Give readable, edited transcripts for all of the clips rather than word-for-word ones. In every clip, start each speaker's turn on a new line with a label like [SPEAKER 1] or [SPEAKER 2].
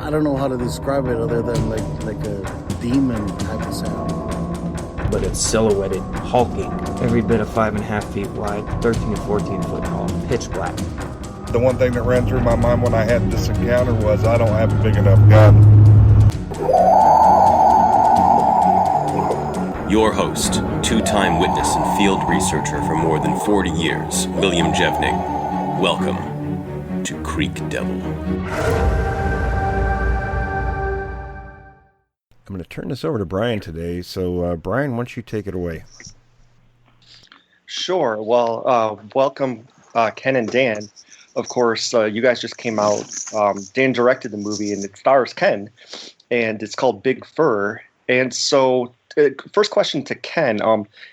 [SPEAKER 1] I don't know how to describe it other than like a demon type of sound.
[SPEAKER 2] But it's silhouetted, hulking, every bit of 5.5 feet wide, 13 to 14 foot tall, pitch black.
[SPEAKER 3] The one thing that ran through my mind when I had this encounter was I don't have a big enough gun.
[SPEAKER 4] Your host, two-time witness and field researcher for more than 40 years, William Jevning. Welcome to Creek Devil.
[SPEAKER 3] I'm going to turn this over to Brian today. So, Brian, why don't you take it away?
[SPEAKER 5] Sure. Well, welcome, Ken and Dan. Of course, you guys just came out. Dan directed the movie, and it stars Ken, and it's called Big Fur. And so, first question to Ken,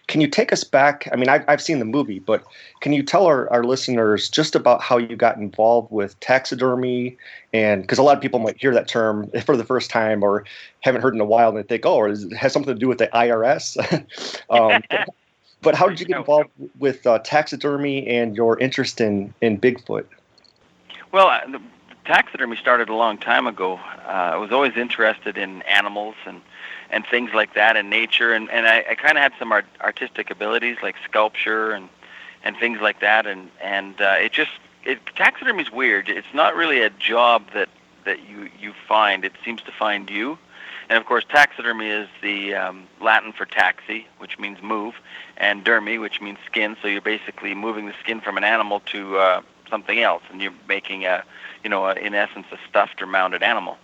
[SPEAKER 5] can you take us back? I mean, I've seen the movie, but can you tell our listeners just about how you got involved with taxidermy? And because a lot of people might hear that term for the first time or haven't heard in a while, and they think, oh, it has something to do with the IRS. But how did you get involved with taxidermy and your interest in Bigfoot?
[SPEAKER 6] Well, the taxidermy started a long time ago. I was always interested in animals and things like that in nature, and I kind of had some artistic abilities like sculpture and things like that, and taxidermy is weird. It's not really a job that you find. It seems to find you. And of course, taxidermy is the Latin for taxi, which means move, and dermy, which means skin. So you're basically moving the skin from an animal to something else, and you're making in essence, a stuffed or mounted animal,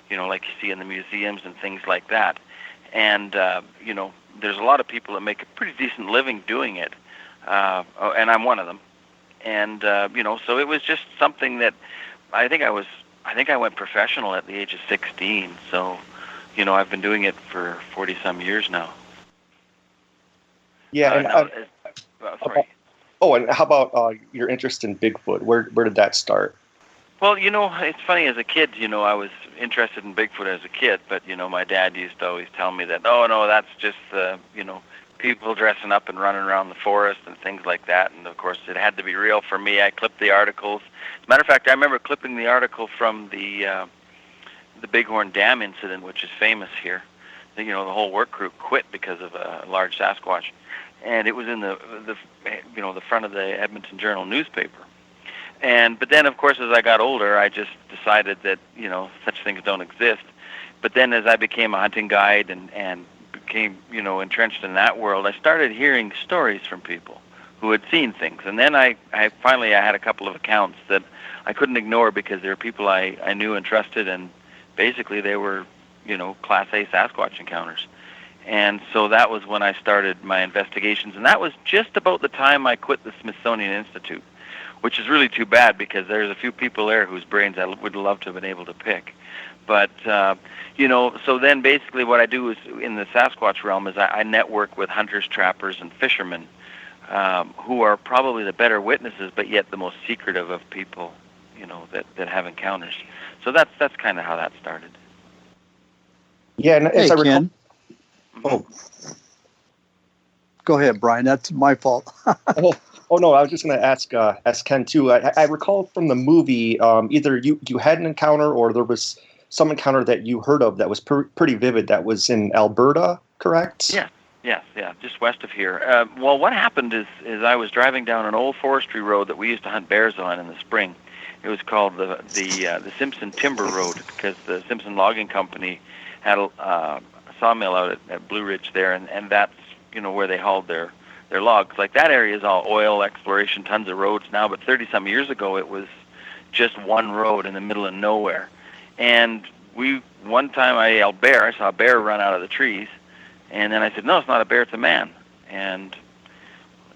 [SPEAKER 6] like you see in the museums and things like that. And there's a lot of people that make a pretty decent living doing it, and I'm one of them. And so it was just something that I think I went professional at the age of 16. So. I've been doing it for 40-some years now.
[SPEAKER 5] Yeah.
[SPEAKER 6] Sorry.
[SPEAKER 5] And how about your interest in Bigfoot? Where did that start?
[SPEAKER 6] Well, it's funny. As a kid, I was interested in Bigfoot as a kid, but, my dad used to always tell me that, oh, no, that's just, people dressing up and running around the forest and things like that. And, of course, it had to be real for me. I clipped the articles. As a matter of fact, I remember clipping the article from the Bighorn Dam incident, which is famous here. The whole work crew quit because of a large Sasquatch, and it was in the front of the Edmonton Journal newspaper. But then, of course, as I got older, I just decided that such things don't exist. But then, as I became a hunting guide and became entrenched in that world, I started hearing stories from people who had seen things. And then I finally had a couple of accounts that I couldn't ignore because they were people I knew and trusted, and basically they were, Class A Sasquatch encounters. And so that was when I started my investigations. And that was just about the time I quit the Smithsonian Institute, which is really too bad because there's a few people there whose brains I would love to have been able to pick. But, so then basically what I do is in the Sasquatch realm is I network with hunters, trappers, and fishermen who are probably the better witnesses, but yet the most secretive of people, that have encounters. So that's kind of how that started.
[SPEAKER 5] Yeah, and as I recall,
[SPEAKER 7] Ken. Oh, go ahead, Brian. That's my fault.
[SPEAKER 5] Oh no, I was just going to ask Ken too. I recall from the movie, either you had an encounter or there was some encounter that you heard of that was pretty vivid. That was in Alberta, correct?
[SPEAKER 6] Yeah, just west of here. Well, what happened is I was driving down an old forestry road that we used to hunt bears on in the spring. It was called the Simpson Timber Road because the Simpson Logging Company had a sawmill out at Blue Ridge there, and that's where they hauled their logs. Like that area is all oil exploration, tons of roads now, but 30-some years ago it was just one road in the middle of nowhere. And one time I yelled bear. I saw a bear run out of the trees, and then I said, no, it's not a bear, it's a man. And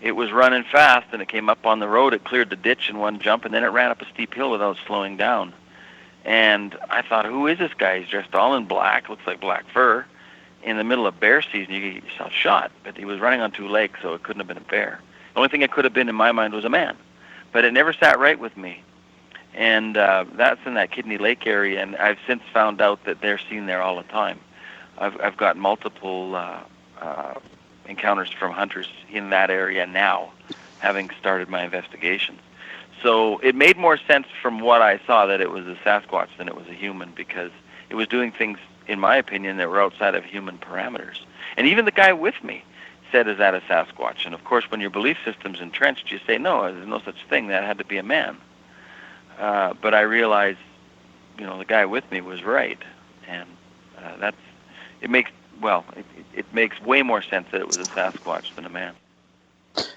[SPEAKER 6] it was running fast, and it came up on the road. It cleared the ditch in one jump, and then it ran up a steep hill without slowing down. And I thought, who is this guy? He's dressed all in black, looks like black fur. In the middle of bear season, you get yourself shot. But he was running on two legs, so it couldn't have been a bear. The only thing it could have been in my mind was a man. But it never sat right with me. And that's in that Kidney Lake area, and I've since found out that they're seen there all the time. I've got multiple encounters from hunters in that area now, having started my investigations. So it made more sense from what I saw that it was a Sasquatch than it was a human, because it was doing things, in my opinion, that were outside of human parameters. And even the guy with me said, "Is that a Sasquatch?" And of course, when your belief system's entrenched, you say, "No, there's no such thing. That had to be a man." But I realized, the guy with me was right, and it makes way more sense that it was a Sasquatch than a man.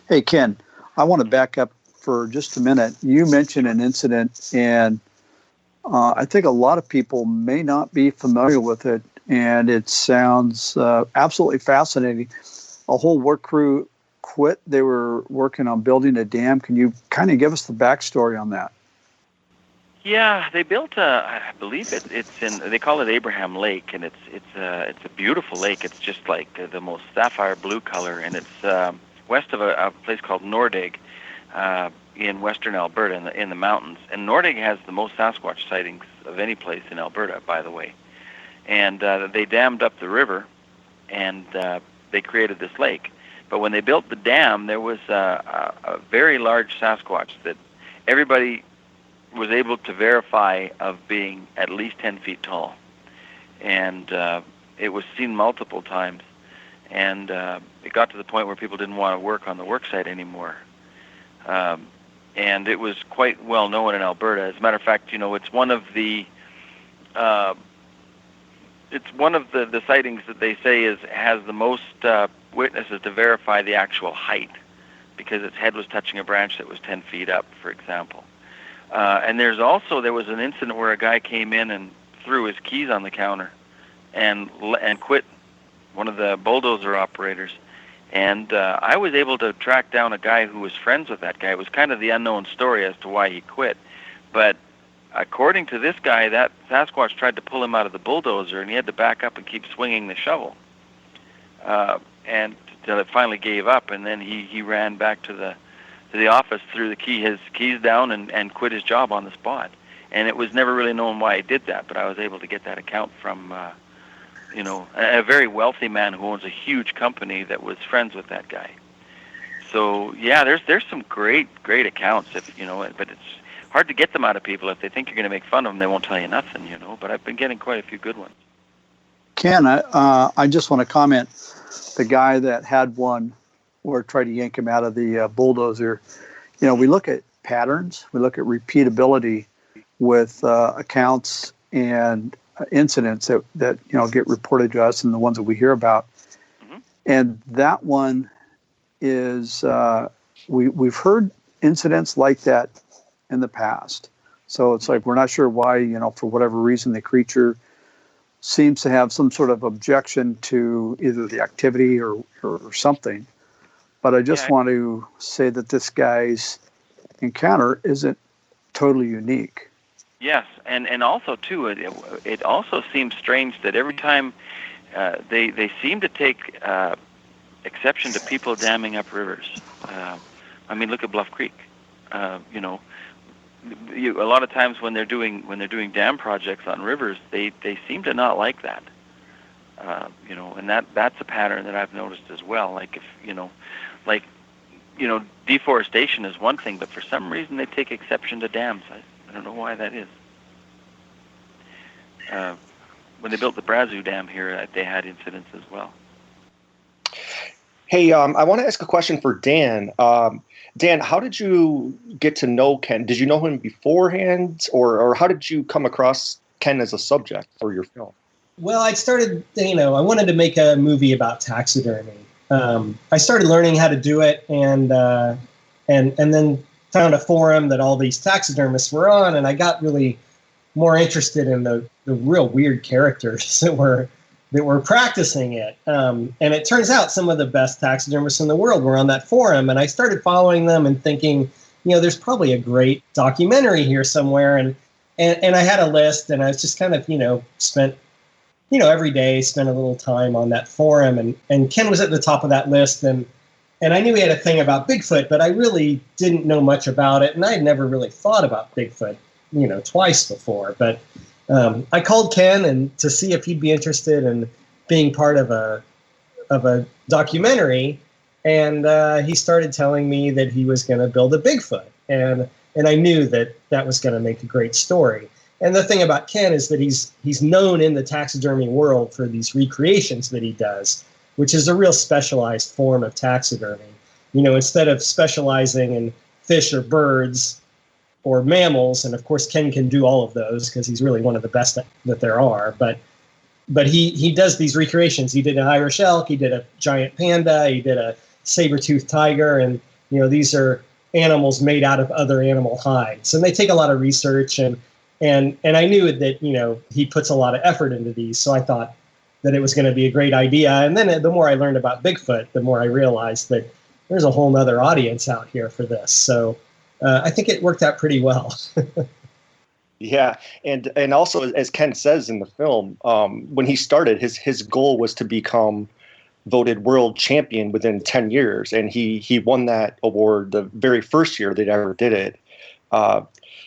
[SPEAKER 7] Hey, Ken, I want to back up for just a minute. You mentioned an incident, and I think a lot of people may not be familiar with it, and it sounds absolutely fascinating. A whole work crew quit. They were working on building a dam. Can you kind of give us the backstory on that?
[SPEAKER 6] Yeah, they built I believe they call it Abraham Lake, and it's a beautiful lake. It's just like the most sapphire blue color, and it's west of a place called Nordig in western Alberta in the mountains. And Nordig has the most Sasquatch sightings of any place in Alberta, by the way. And they dammed up the river, and they created this lake. But when they built the dam, there was a very large Sasquatch that everybody was able to verify of being at least 10 feet tall. And it was seen multiple times. And it got to the point where people didn't want to work on the work site anymore. And it was quite well known in Alberta. As a matter of fact, it's one of the sightings that they say has the most witnesses to verify the actual height, because its head was touching a branch that was 10 feet up, for example. And there was an incident where a guy came in and threw his keys on the counter and quit, one of the bulldozer operators. And I was able to track down a guy who was friends with that guy. It was kind of the unknown story as to why he quit. But according to this guy, that Sasquatch tried to pull him out of the bulldozer, and he had to back up and keep swinging the shovel. And until it finally gave up, and then he ran back to the office, threw his keys down, and quit his job on the spot. And it was never really known why he did that, but I was able to get that account from a very wealthy man who owns a huge company that was friends with that guy. So yeah, there's some great accounts, but it's hard to get them out of people. If they think you're going to make fun of them, they won't tell you nothing, But I've been getting quite a few good ones.
[SPEAKER 7] Ken, I just want to comment. The guy that had one, or tried to yank him out of the bulldozer, we look at patterns, we look at repeatability with accounts and incidents that get reported to us, and the ones that we hear about. Mm-hmm. And that one is we've heard incidents like that in the past. So it's like we're not sure why, for whatever reason, the creature seems to have some sort of objection to either the activity or something. But I just want to say that this guy's encounter isn't totally unique.
[SPEAKER 6] Yes, and also too, it also seems strange that every time they seem to take exception to people damming up rivers. Look at Bluff Creek. A lot of times when they're doing dam projects on rivers, they seem to not like that. And that's a pattern that I've noticed as well. Like if deforestation is one thing, but for some reason they take exception to dams. I don't know why that is. When they built the Brazos Dam here, they had incidents as well.
[SPEAKER 5] Hey, I want to ask a question for Dan. Dan, how did you get to know Ken? Did you know him beforehand, or how did you come across Ken as a subject for your film?
[SPEAKER 8] Well, I started, I wanted to make a movie about taxidermy. I started learning how to do it, and then found a forum that all these taxidermists were on, and I got really more interested in the real weird characters that were practicing it. And it turns out some of the best taxidermists in the world were on that forum, and I started following them and thinking, there's probably a great documentary here somewhere, and I had a list, and I was just kind of, spent every day spent a little time on that forum, and Ken was at the top of that list, and I knew he had a thing about Bigfoot, but I really didn't know much about it, and I had never really thought about Bigfoot, twice before. But I called Ken and to see if he'd be interested in being part of a documentary, and he started telling me that he was going to build a Bigfoot, and and I knew that that was going to make a great story. And the thing about Ken is that he's known in the taxidermy world for these recreations that he does, which is a real specialized form of taxidermy. You know, instead of specializing in fish or birds or mammals, and of course Ken can do all of those because he's really one of the best that there are, but he does these recreations. He did an Irish elk, he did a giant panda, he did a saber-toothed tiger, and you know, these are animals made out of other animal hides. And they take a lot of research, and I knew that, you know, he puts a lot of effort into these, so I thought that it was going to be a great idea. And then the more I learned about Bigfoot, the more I realized that there's a whole nother audience out here for this. So I think it worked out pretty well.
[SPEAKER 5] Yeah, and also, as Ken says in the film, when he started, his goal was to become voted world champion within 10 years, and he won that award the very first year they ever did it.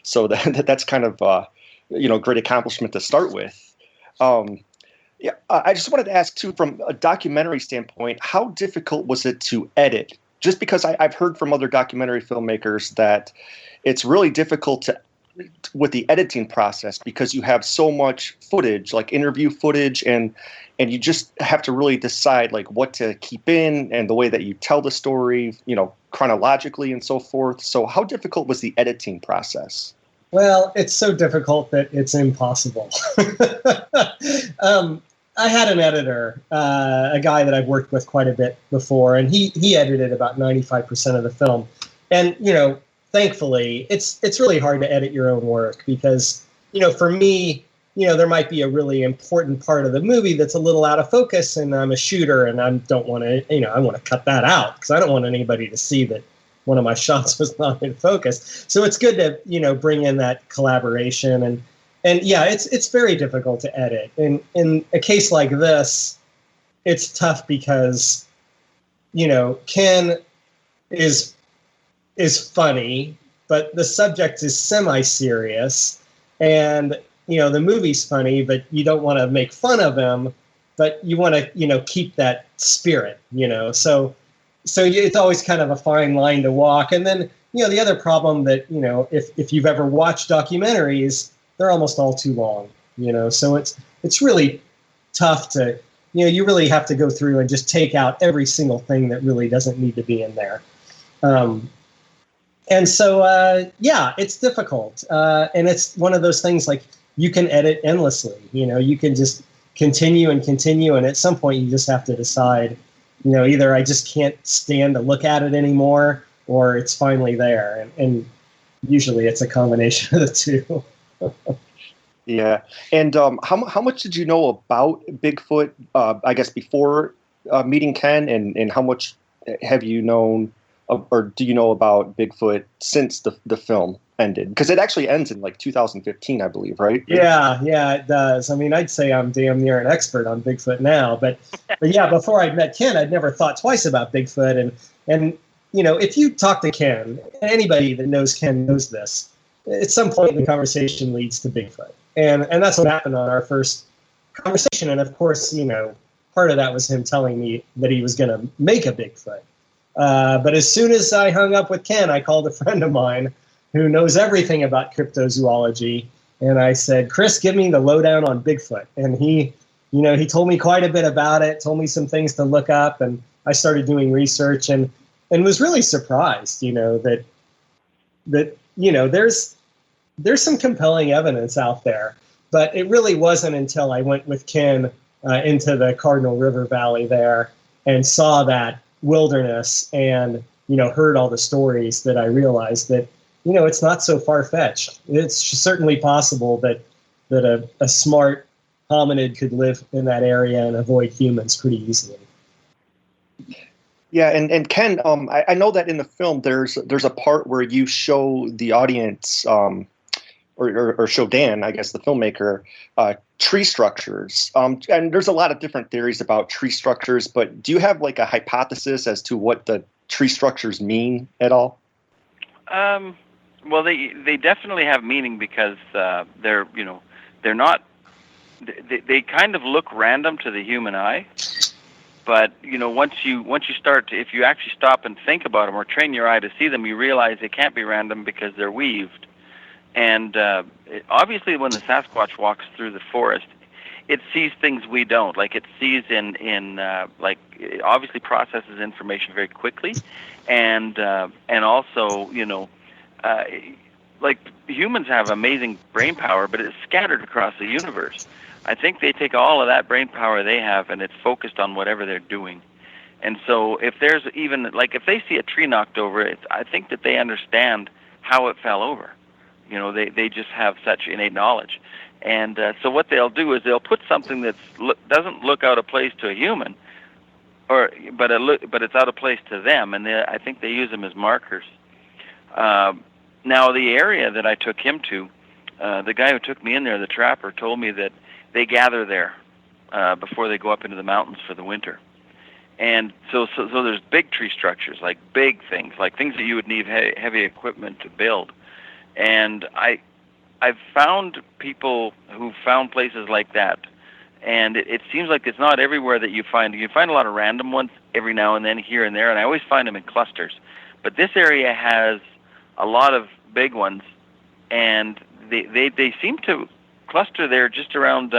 [SPEAKER 5] So that's kind of you know, great accomplishment to start with. Yeah, I just wanted to ask too, from a documentary standpoint, how difficult was it to edit? Just because I've heard from other documentary filmmakers that it's really difficult with the editing process, because you have so much footage, like interview footage, and you just have to really decide like what to keep in and the way that you tell the story, you know, chronologically and so forth. So how difficult was the editing process?
[SPEAKER 8] Well, it's so difficult that it's impossible. I had an editor, a guy that I've worked with quite a bit before, and he edited about 95% of the film. And, you know, thankfully, it's really hard to edit your own work because, you know, for me, you know, there might be a really important part of the movie that's a little out of focus, and I'm a shooter, and I don't want to, you know, I want to cut that out because I don't want anybody to see that one of my shots was not in focus. So it's good to, you know, bring in that collaboration, and yeah, it's very difficult to edit. And in a case like this, it's tough because, you know, Ken is funny, but the subject is semi-serious, and you know, the movie's funny, but you don't want to make fun of him, but you want to, you know, keep that spirit, you know. So it's always kind of a fine line to walk. And then, you know, the other problem that, you know, if you've ever watched documentaries, they're almost all too long, you know. So it's really tough to, you know, you really have to go through and just take out every single thing that really doesn't need to be in there. And so, yeah, it's difficult. And it's one of those things like you can edit endlessly, you know, you can just continue and continue. And at some point you just have to decide, you know, either I just can't stand to look at it anymore, or it's finally there. And usually it's a combination of the two.
[SPEAKER 5] Yeah. And how much did you know about Bigfoot, I guess, before meeting Ken, and how much have you known or do you know about Bigfoot since the film ended? Because it actually ends in like 2015, I believe, right?
[SPEAKER 8] Yeah, it does. I mean, I'd say I'm damn near an expert on Bigfoot now, but yeah, before I met Ken, I'd never thought twice about Bigfoot. And you know, if you talk to Ken, anybody that knows Ken knows this, at some point the conversation leads to Bigfoot. And that's what happened on our first conversation. And of course, you know, part of that was him telling me that he was going to make a Bigfoot. But as soon as I hung up with Ken, I called a friend of mine who knows everything about cryptozoology. And I said, Chris, give me the lowdown on Bigfoot. And he, you know, he told me quite a bit about it, told me some things to look up. And I started doing research and was really surprised, you know, that, you know, there's some compelling evidence out there. But it really wasn't until I went with Ken into the Cardinal River Valley there and saw that wilderness and, you know, heard all the stories that I realized that, you know, it's not so far-fetched. It's certainly possible that a smart hominid could live in that area and avoid humans pretty easily.
[SPEAKER 5] Yeah, and Ken, I know that in the film there's a part where you show the audience, or show Dan, I guess, the filmmaker, tree structures. And there's a lot of different theories about tree structures, but do you have like a hypothesis as to what the tree structures mean at all?
[SPEAKER 6] Well, they definitely have meaning because they're, you know, they're not. They kind of look random to the human eye, But once you start to, if you actually stop and think about them or train your eye to see them, you realize they can't be random because they're weaved. And obviously, when the Sasquatch walks through the forest, it sees things we don't. Like, it sees like, it obviously processes information very quickly, and also like, humans have amazing brain power, but it's scattered across the universe. I think they take all of that brain power they have, and it's focused on whatever they're doing. And so if there's even, like, if they see a tree knocked over, I think that they understand how it fell over. They just have such innate knowledge. And so what they'll do is they'll put something that doesn't look out of place to a human, but it's out of place to them, and I think they use them as markers. Now, the area that I took him to, the guy who took me in there, the trapper, told me that they gather there before they go up into the mountains for the winter. And so there's big tree structures, like big things, like things that you would need heavy equipment to build. And I've found people who found places like that, and it seems like it's not everywhere that you find. You find a lot of random ones every now and then here and there, and I always find them in clusters. But this area has a lot of big ones, and they seem to cluster there just around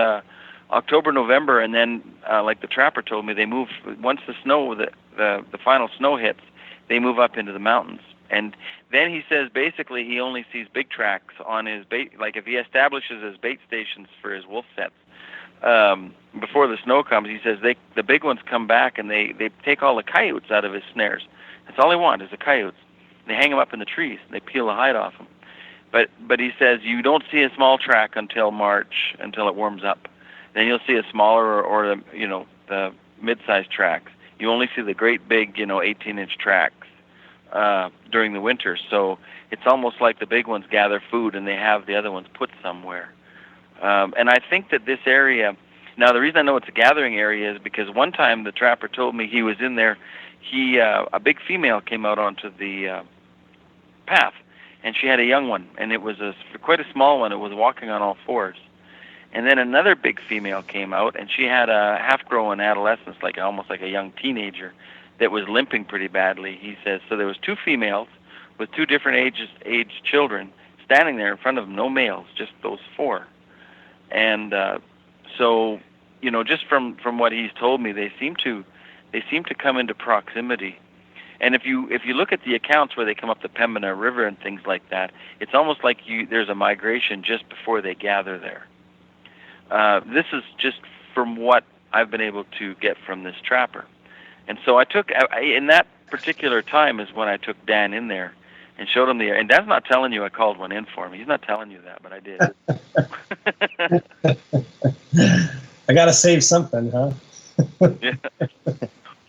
[SPEAKER 6] October, November, and then like the trapper told me, they move once the snow, the final snow hits, they move up into the mountains. And then he says basically he only sees big tracks on his bait, like if he establishes his bait stations for his wolf sets before the snow comes. He says the big ones come back and they take all the coyotes out of his snares. That's all they want is the coyotes. They hang them up in the trees. They peel the hide off them. But he says you don't see a small track until March, until it warms up. Then you'll see a smaller or the mid-sized tracks. You only see the great big 18-inch tracks during the winter. So it's almost like the big ones gather food and they have the other ones put somewhere. And I think that this area, now the reason I know it's a gathering area is because one time the trapper told me he was in there. A big female came out onto the path. And she had a young one, and it was quite a small one. It was walking on all fours. And then another big female came out, and she had a half-grown adolescence, almost like a young teenager, that was limping pretty badly. He says so. There was two females with two different aged children standing there in front of them, no males, just those four. And so just from what he's told me, they seem to come into proximity. And if you look at the accounts where they come up the Pembina River and things like that, it's almost like there's a migration just before they gather there. This is just from what I've been able to get from this trapper. And so in that particular time is when I took Dan in there and showed him the area. And Dan's not telling you I called one in for him. He's not telling you that, but I did.
[SPEAKER 8] I got to save something, huh?
[SPEAKER 6] Yeah.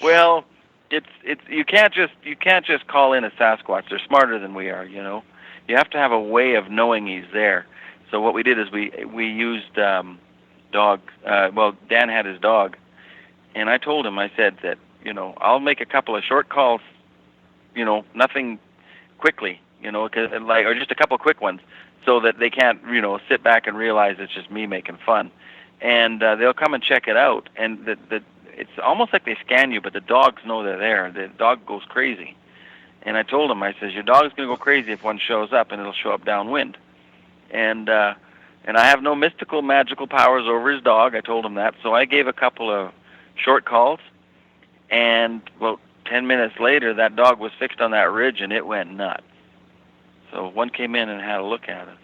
[SPEAKER 6] Well, it's you can't just call in a Sasquatch. They're smarter than we are, You have to have a way of knowing he's there. So what we did is we used dog. Dan had his dog, and I told him, I said that I'll make a couple of short calls, nothing quickly, or just a couple of quick ones, so that they can't sit back and realize it's just me making fun, and they'll come and check it out, and it's almost like they scan you, but the dogs know they're there. The dog goes crazy. And I told him, I says, your dog's going to go crazy if one shows up, and it'll show up downwind. And I have no mystical, magical powers over his dog. I told him that. So I gave a couple of short calls, and, 10 minutes later, that dog was fixed on that ridge, and it went nuts. So one came in and had a look at it.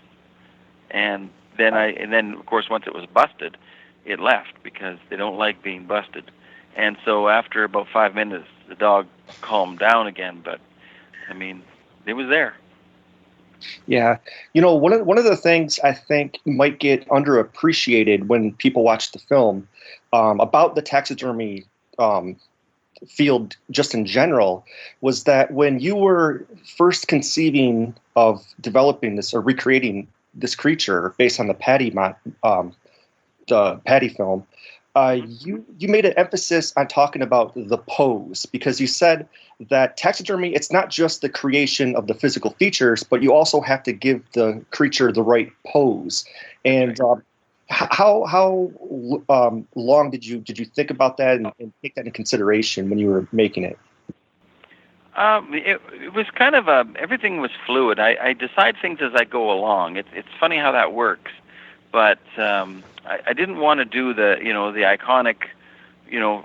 [SPEAKER 6] And then, of course, once it was busted, it left because they don't like being busted. And so after about 5 minutes, the dog calmed down again. But, it was there.
[SPEAKER 5] Yeah. One of the things I think might get underappreciated when people watch the film about the taxidermy field just in general was that when you were first conceiving of developing this or recreating this creature based on the Patty film, you made an emphasis on talking about the pose, because you said that taxidermy, it's not just the creation of the physical features, but you also have to give the creature the right pose. And How long did you think about that and take that into consideration when you were making it?
[SPEAKER 6] It was kind of everything was fluid. I decide things as I go along. It's funny how that works, but I didn't want to do the the iconic,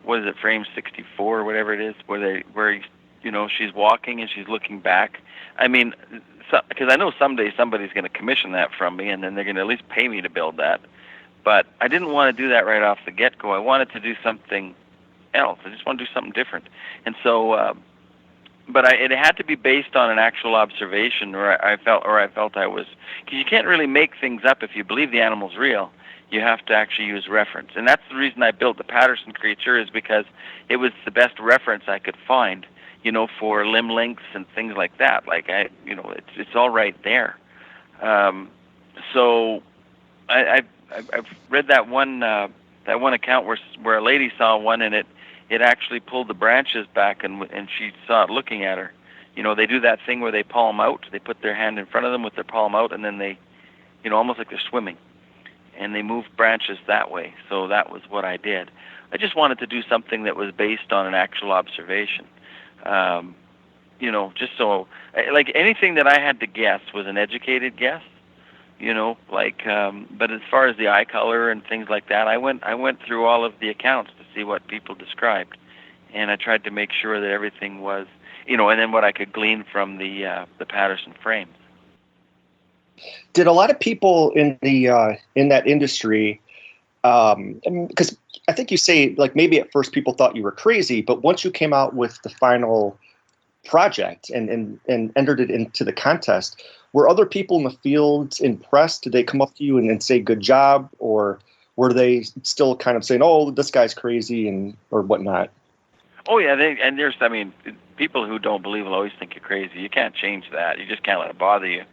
[SPEAKER 6] what is it, frame 64 or whatever it is, where she's walking and she's looking back. I mean, because I know someday somebody's going to commission that from me, and then they're going to at least pay me to build that. But I didn't want to do that right off the get-go. I wanted to do something else. I just want to do something different. And so, it had to be based on an actual observation, or I felt I was, because you can't really make things up if you believe the animal's real. You have to actually use reference. And that's the reason I built the Patterson creature, is because it was the best reference I could find, for limb lengths and things like that. Like it's all right there. So I've read that one account where a lady saw one, and it actually pulled the branches back, and she saw it looking at her. They do that thing where they palm out. They put their hand in front of them with their palm out, and then they, almost like they're swimming, and they move branches that way. So that was what I did. I just wanted to do something that was based on an actual observation. Just so, like, anything that I had to guess was an educated guess. But as far as the eye color and things like that, I went through all of the accounts to see what people described, and I tried to make sure that everything was, and then what I could glean from the Patterson frames.
[SPEAKER 5] Did a lot of people in that industry, because I think you say, like, maybe at first people thought you were crazy, but once you came out with the final project and entered it into the contest, were other people in the field impressed? Did they come up to you and say good job, or were they still kind of saying, "Oh, this guy's crazy," or whatnot?
[SPEAKER 6] Oh yeah, there's people who don't believe will always think you're crazy. You can't change that. You just can't let it bother you,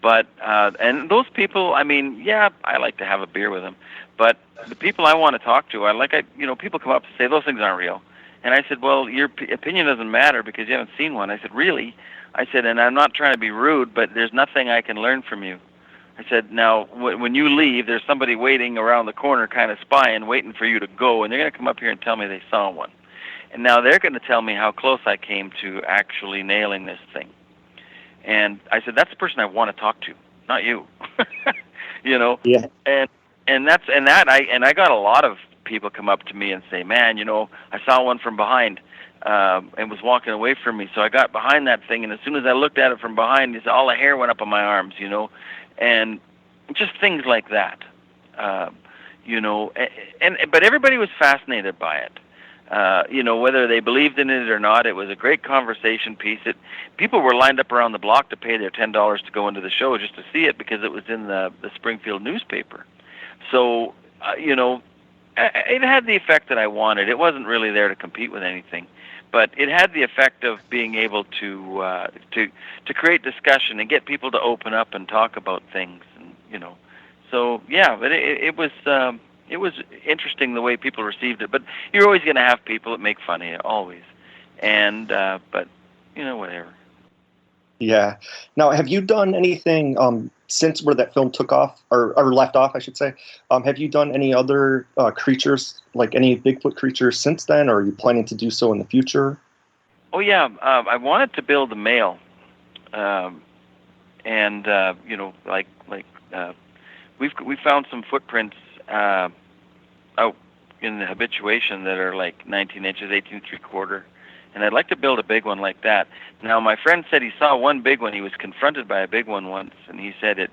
[SPEAKER 6] But and those people, I like to have a beer with them. But the people I want to talk to, people come up and say those things aren't real, and I said, well, your opinion doesn't matter because you haven't seen one. I said, really? I said, and I'm not trying to be rude, but there's nothing I can learn from you. I said, now, when you leave, there's somebody waiting around the corner, kind of spying, waiting for you to go, and they're going to come up here and tell me they saw one. And now they're going to tell me how close I came to actually nailing this thing. And I said, that's the person I want to talk to, not you.
[SPEAKER 5] Yeah.
[SPEAKER 6] And I got a lot of people come up to me and say, man, I saw one from behind. And was walking away from me. So I got behind that thing, and as soon as I looked at it from behind, all the hair went up on my arms, and just things like that, but everybody was fascinated by it. Whether they believed in it or not, it was a great conversation piece. People were lined up around the block to pay their $10 to go into the show just to see it because it was in the Springfield newspaper. So, it had the effect that I wanted. It wasn't really there to compete with anything, but it had the effect of being able to create discussion and get people to open up and talk about things, and So yeah, but it was interesting the way people received it. But you're always going to have people that make fun of you, always, and but whatever.
[SPEAKER 5] Yeah. Now, have you done anything since where that film took off or left off, I should say? Have you done any other creatures, like any Bigfoot creatures since then, or are you planning to do so in the future?
[SPEAKER 6] Oh yeah, I wanted to build a male, and we found some footprints out in the habituation that are like 19 inches, 18 3/4. And I'd like to build a big one like that. Now, my friend said he saw one big one. He was confronted by a big one once, and he said it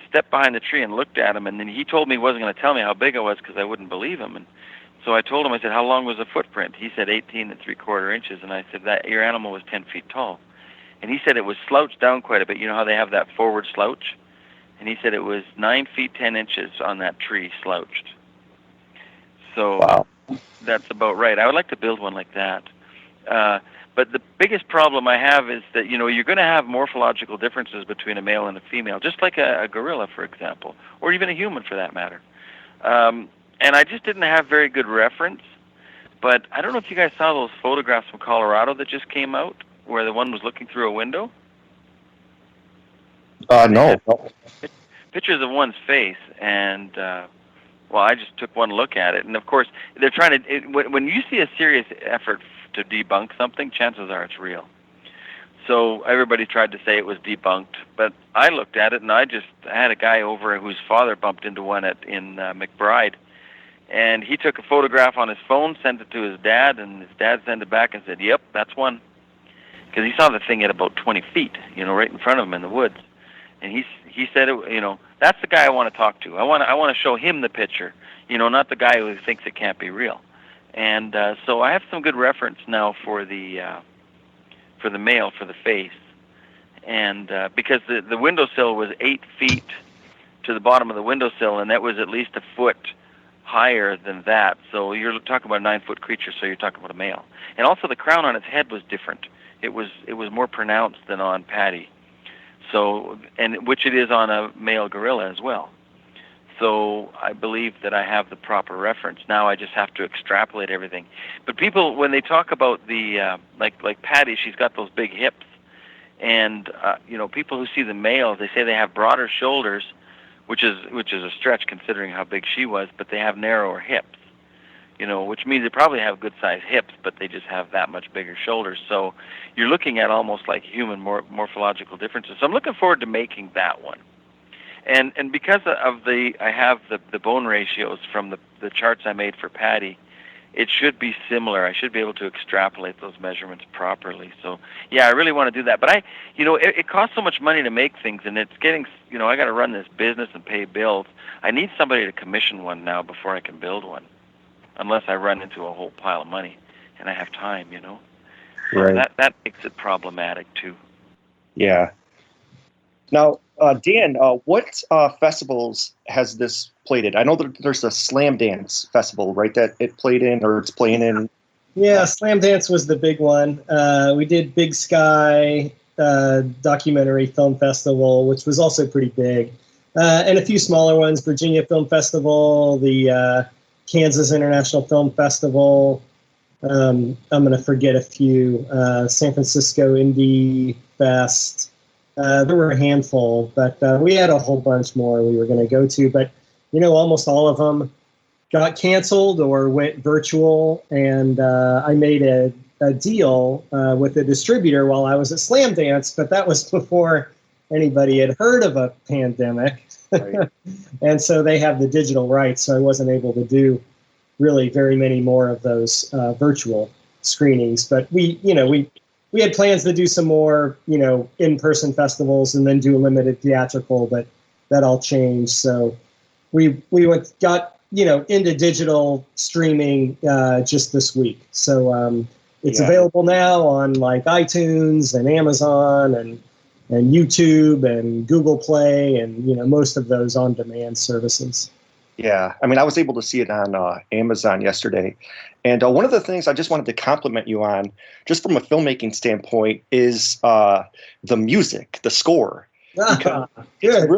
[SPEAKER 6] stepped behind the tree and looked at him, and then he told me he wasn't going to tell me how big it was because I wouldn't believe him. And so I told him, I said, how long was the footprint? He said 18 3/4 inches, and I said, that your animal was 10 feet tall. And he said it was slouched down quite a bit. You know how they have that forward slouch? And he said it was 9 feet 10 inches on that tree slouched. So
[SPEAKER 5] wow.
[SPEAKER 6] That's about right. I would like to build one like that. But the biggest problem I have is that, you're going to have morphological differences between a male and a female, just like a gorilla, for example, or even a human for that matter. And I just didn't have very good reference. But I don't know if you guys saw those photographs from Colorado that just came out, where the one was looking through a window.
[SPEAKER 5] No.
[SPEAKER 6] pictures of one's face, and well, I just took one look at it, and of course, they're trying to. When you see a serious effort to debunk something, chances are it's real. So everybody tried to say it was debunked, but I looked at it, and I had a guy over whose father bumped into one in McBride, and he took a photograph on his phone, sent it to his dad, and his dad sent it back and said, "Yep, that's one," because he saw the thing at about 20 feet, right in front of him in the woods, and he said, that's the guy I want to talk to. I want to show him the picture, not the guy who thinks it can't be real, and so I have some good reference now for the male, for the face, and because the windowsill was 8 feet to the bottom of the windowsill, and that was at least a foot higher than that. So you're talking about a 9-foot creature, so you're talking about a male. And also the crown on its head was different. It was more pronounced than on Patty. So, and which it is on a male gorilla as well. So I believe that I have the proper reference. Now I just have to extrapolate everything. But people, when they talk about the like Patty, she's got those big hips, and people who see the males, they say they have broader shoulders, which is a stretch considering how big she was, but they have narrower hips, which means they probably have good-sized hips, but they just have that much bigger shoulders. So you're looking at almost like human morphological differences. So I'm looking forward to making that one. And because of I have the bone ratios from the charts I made for Patty, it should be similar. I should be able to extrapolate those measurements properly. So yeah, I really want to do that. But it costs so much money to make things, and it's getting, I got to run this business and pay bills. I need somebody to commission one now before I can build one, unless I run into a whole pile of money and I have time,
[SPEAKER 5] Right.
[SPEAKER 6] That makes it problematic too.
[SPEAKER 5] Yeah. Now, Dan, what festivals has this played in? I know that there's a Slam Dance festival, right, that it played in, or it's playing in.
[SPEAKER 8] Yeah, Slam Dance was the big one. We did Big Sky Documentary Film Festival, which was also pretty big, and a few smaller ones, Virginia Film Festival, the Kansas International Film Festival. I'm going to forget a few. San Francisco Indie Fest. There were a handful, but we had a whole bunch more we were going to go to. But, almost all of them got canceled or went virtual. And I made a deal with a distributor while I was at Slam Dance, but that was before anybody had heard of a pandemic. Right. And so they have the digital rights, so I wasn't able to do really very many more of those virtual screenings. But we had plans to do some more, in-person festivals and then do a limited theatrical, but that all changed. So we got into digital streaming just this week. So it's available now on like iTunes and Amazon and YouTube and Google Play and most of those on-demand services.
[SPEAKER 5] Yeah, I mean, I was able to see it on Amazon yesterday. And one of the things I just wanted to compliment you on, just from a filmmaking standpoint, is the music, the score.
[SPEAKER 8] Good,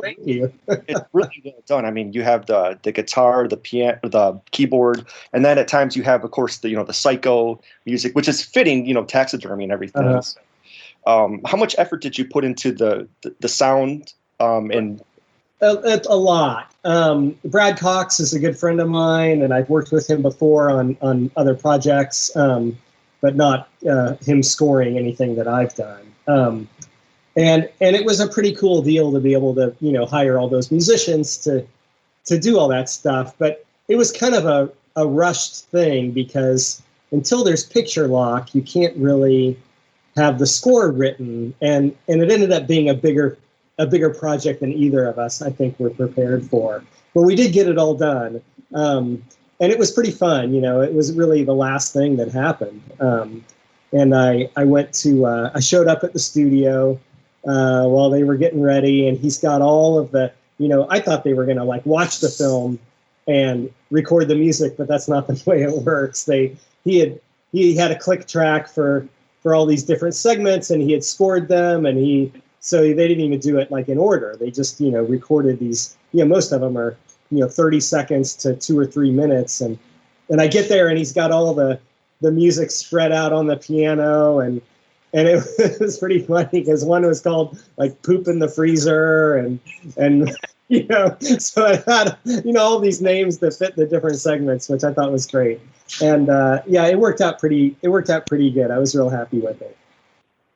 [SPEAKER 8] thank you.
[SPEAKER 5] It's really well done. I mean, you have the guitar, the piano, the keyboard, and then at times you have, of course, the psycho music, which is fitting, taxidermy and everything. Uh-huh. How much effort did you put into the sound and?
[SPEAKER 8] A lot. Brad Cox is a good friend of mine, and I've worked with him before on other projects, but not him scoring anything that I've done. And it was a pretty cool deal to be able to hire all those musicians to do all that stuff. But it was kind of a rushed thing because until there's picture lock, you can't really have the score written, and it ended up being a bigger project than either of us, I think, were prepared for. But we did get it all done. And it was pretty fun. It was really the last thing that happened. And I showed up at the studio while they were getting ready, and he's got all of the, I thought they were going to watch the film and record the music, but that's not the way it works. He had a click track for all these different segments, and he had scored them, and so they didn't even do it in order. They just, recorded these, most of them are, 30 seconds to 2 or 3 minutes. And I get there and he's got all the music spread out on the piano. And it was pretty funny because one was called Poop in the Freezer. And So I had, all these names that fit the different segments, which I thought was great. And it worked out pretty good. I was real happy with it.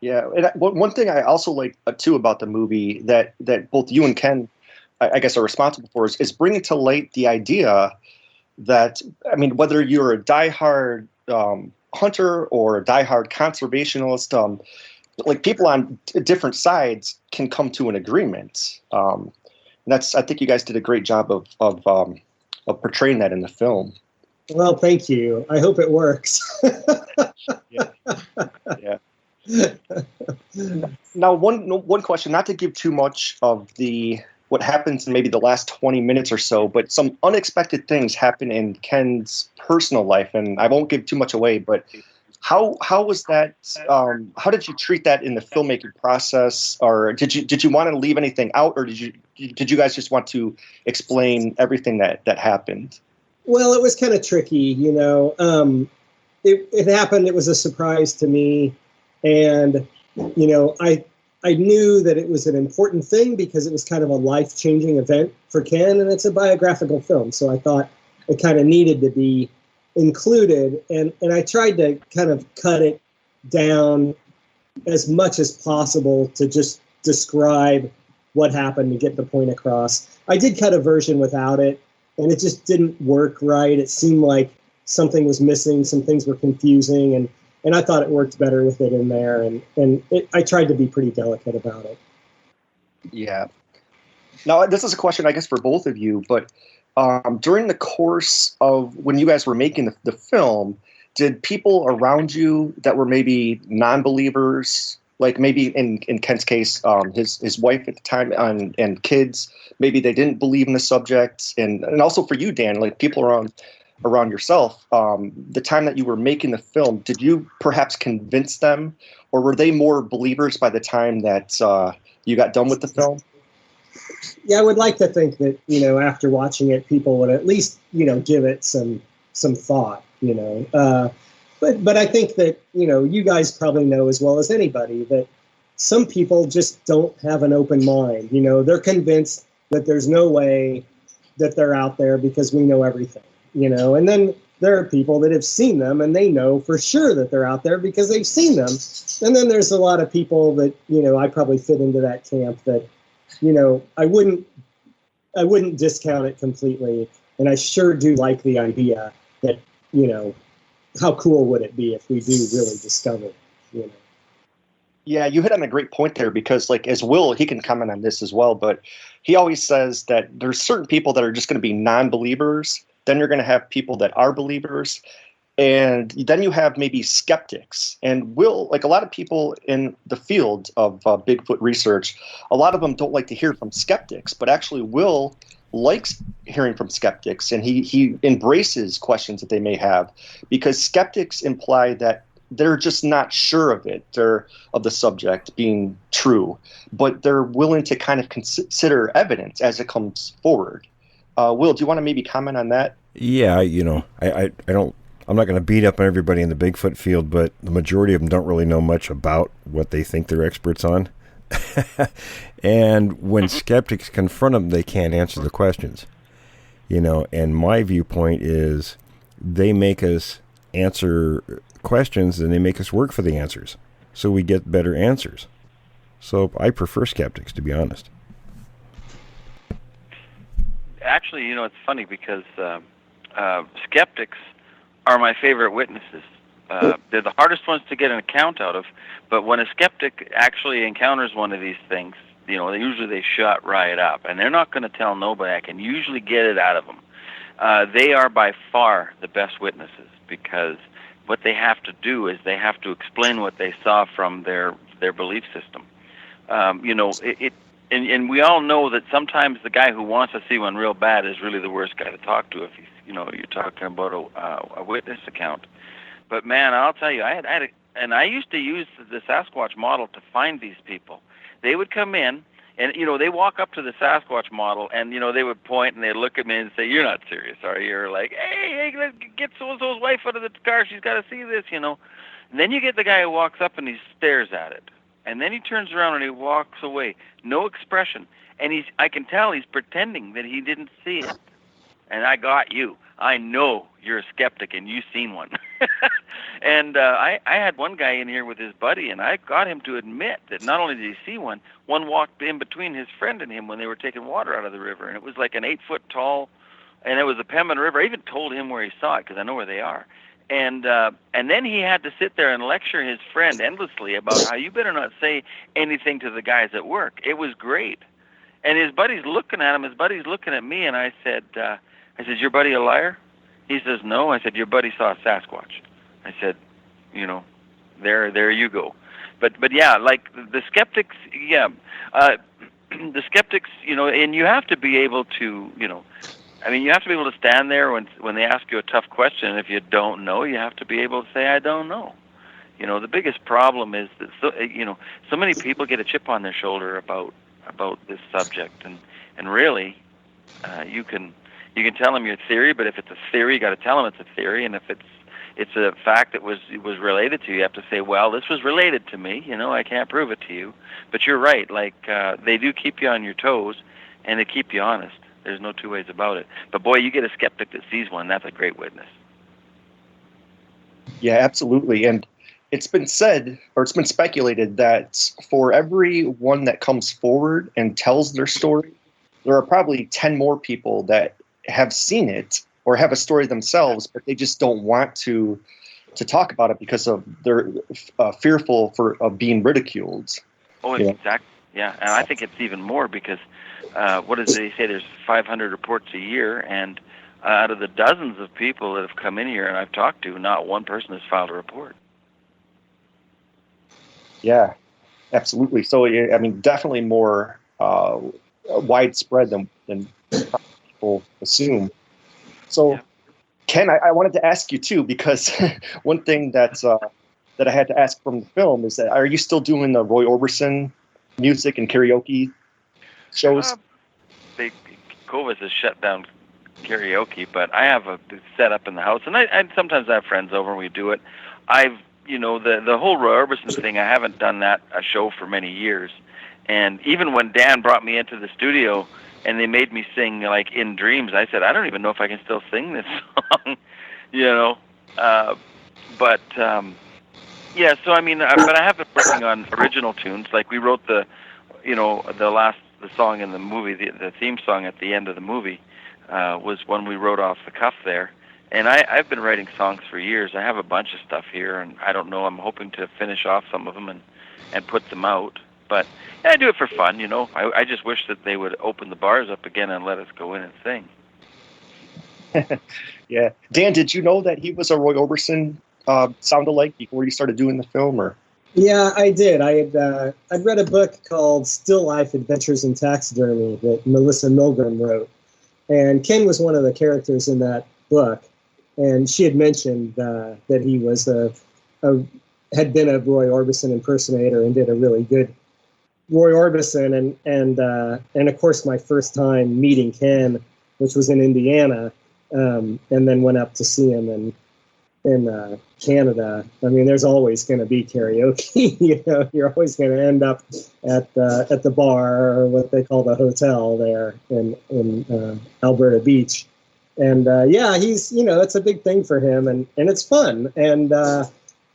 [SPEAKER 5] Yeah, and one thing I also like too about the movie that both you and Ken, I guess, are responsible for is bringing to light the idea that, I mean, whether you're a diehard hunter or a diehard conservationist, like people on different sides can come to an agreement. And I think you guys did a great job of portraying that in the film.
[SPEAKER 8] Well, thank you. I hope it works.
[SPEAKER 5] Yeah. Now, one question, not to give too much of what happens in maybe the last 20 minutes or so, but some unexpected things happen in Ken's personal life, and I won't give too much away, but how was that, how did you treat that in the filmmaking process, or did you want to leave anything out, or did you guys just want to explain everything that happened?
[SPEAKER 8] Well, it was kind of tricky, it happened. It was a surprise to me. And, I knew that it was an important thing because it was kind of a life-changing event for Ken, and it's a biographical film. So I thought it kind of needed to be included. And I tried to kind of cut it down as much as possible to just describe what happened to get the point across. I did cut a version without it, and it just didn't work right. It seemed like something was missing, some things were confusing, and I thought it worked better with it in there, and I tried to be pretty delicate about it.
[SPEAKER 5] Yeah. Now, this is a question, I guess, for both of you, but during the course of when you guys were making the film, did people around you that were maybe non-believers, like maybe in Ken's case, his wife at the time and kids, maybe they didn't believe in the subject, and also for you, Dan, like people around yourself, the time that you were making the film, did you perhaps convince them, or were they more believers by the time that you got done with the film?
[SPEAKER 8] Yeah, I would like to think that, after watching it, people would at least, give it some thought, But I think that, you guys probably know as well as anybody that some people just don't have an open mind. They're convinced that there's no way that they're out there because we know everything. And then there are people that have seen them and they know for sure that they're out there because they've seen them. And then there's a lot of people that, I probably fit into that camp that, I wouldn't discount it completely. And I sure do like the idea that, how cool would it be if we do really discover,
[SPEAKER 5] Yeah, you hit on a great point there because, like, as Will, he can comment on this as well, but he always says that there's certain people that are just going to be non-believers. Then you're going to have people that are believers, and then you have maybe skeptics. And Will, like a lot of people in the field of Bigfoot research, a lot of them don't like to hear from skeptics, but actually Will likes hearing from skeptics, and he embraces questions that they may have, because skeptics imply that they're just not sure of it, they're of the subject being true, but they're willing to kind of consider evidence as it comes forward. Will, do you want to maybe comment on that?
[SPEAKER 9] Yeah, I don't. I'm not going to beat up on everybody in the Bigfoot field, but the majority of them don't really know much about what they think they're experts on. And when skeptics confront them, they can't answer the questions. And my viewpoint is they make us answer questions and they make us work for the answers, so we get better answers. So I prefer skeptics, to be honest.
[SPEAKER 6] Actually, it's funny because skeptics are my favorite witnesses. They're the hardest ones to get an account out of, but when a skeptic actually encounters one of these things, they shut right up, and they're not going to tell nobody. I can usually get it out of them. They are by far the best witnesses because what they have to do is they have to explain what they saw from their belief system. And we all know that sometimes the guy who wants to see one real bad is really the worst guy to talk to if you're talking about a witness account. But man, I'll tell you, I used to use the Sasquatch model to find these people. They would come in, and they walk up to the Sasquatch model, and they would point and they'd look at me and say, "You're not serious, are you?" Or like, "Hey, let's get so-and-so's wife out of the car. She's got to see this." And then you get the guy who walks up and he stares at it, And then he turns around and he walks away. No expression. And I can tell he's pretending that he didn't see it. And I got you. I know you're a skeptic and you've seen one. And I had one guy in here with his buddy, and I got him to admit that not only did he see one walked in between his friend and him when they were taking water out of the river. And it was like an 8-foot tall, and it was the Pembina River. I even told him where he saw it because I know where they are. And then he had to sit there and lecture his friend endlessly about how you better not say anything to the guys at work. It was great. And his buddy's looking at him. His buddy's looking at me, and I said, your buddy a liar? He says, no. I said, your buddy saw a Sasquatch. I said, there you go. But yeah, like the skeptics, the skeptics, and you have to be able to, you have to be able to stand there when they ask you a tough question. And if you don't know, you have to be able to say, I don't know. The biggest problem is that so many people get a chip on their shoulder about this subject, and really, you can tell them your theory, but if it's a theory, you got to tell them it's a theory, and if it's a fact that was related to you, you have to say, well, this was related to me. I can't prove it to you, but you're right. Like they do keep you on your toes, and they keep you honest. There's no two ways about it. But boy, you get a skeptic that sees one, that's a great witness.
[SPEAKER 5] Yeah, absolutely. And it's been said, or it's been speculated, that for every one that comes forward and tells their story, there are probably 10 more people that have seen it or have a story themselves, but they just don't want to talk about it because of they're fearful of being ridiculed.
[SPEAKER 6] Oh,
[SPEAKER 5] Yeah.
[SPEAKER 6] exactly. Yeah, and I think it's even more because what does they say? There's 500 reports a year, and out of the dozens of people that have come in here and I've talked to, not one person has filed a report.
[SPEAKER 5] Yeah, absolutely. So, definitely more widespread than people assume. So, yeah. Ken, I wanted to ask you too, because one thing that I had to ask from the film is that, are you still doing the Roy Orbison music and karaoke shows?
[SPEAKER 6] COVID has shut down karaoke, but I have a set up in the house, and I sometimes I have friends over and we do it. I've the whole Roy Orbison thing, I haven't done a show for many years, and even when Dan brought me into the studio and they made me sing like In Dreams, I said, I don't even know if I can still sing this song, but yeah, so but I have been working on original tunes. Like we wrote the song in the movie, the theme song at the end of the movie was one we wrote off the cuff there. And I've been writing songs for years. I have a bunch of stuff here, and I don't know. I'm hoping to finish off some of them and put them out. But yeah, I do it for fun, I just wish that they would open the bars up again and let us go in and sing.
[SPEAKER 5] Yeah. Dan, did you know that he was a Roy Orbison sound-alike before you started doing the film? Or?
[SPEAKER 8] Yeah, I did. I'd read a book called Still Life: Adventures in Taxidermy that Melissa Milgram wrote. And Ken was one of the characters in that book. And she had mentioned that he was had been a Roy Orbison impersonator and did a really good Roy Orbison. And of course, my first time meeting Ken, which was in Indiana, and then went up to see him in Canada. There's always going to be karaoke. You're always going to end up at the bar, or what they call the hotel there in Alberta Beach. And he's it's a big thing for him, and it's fun, and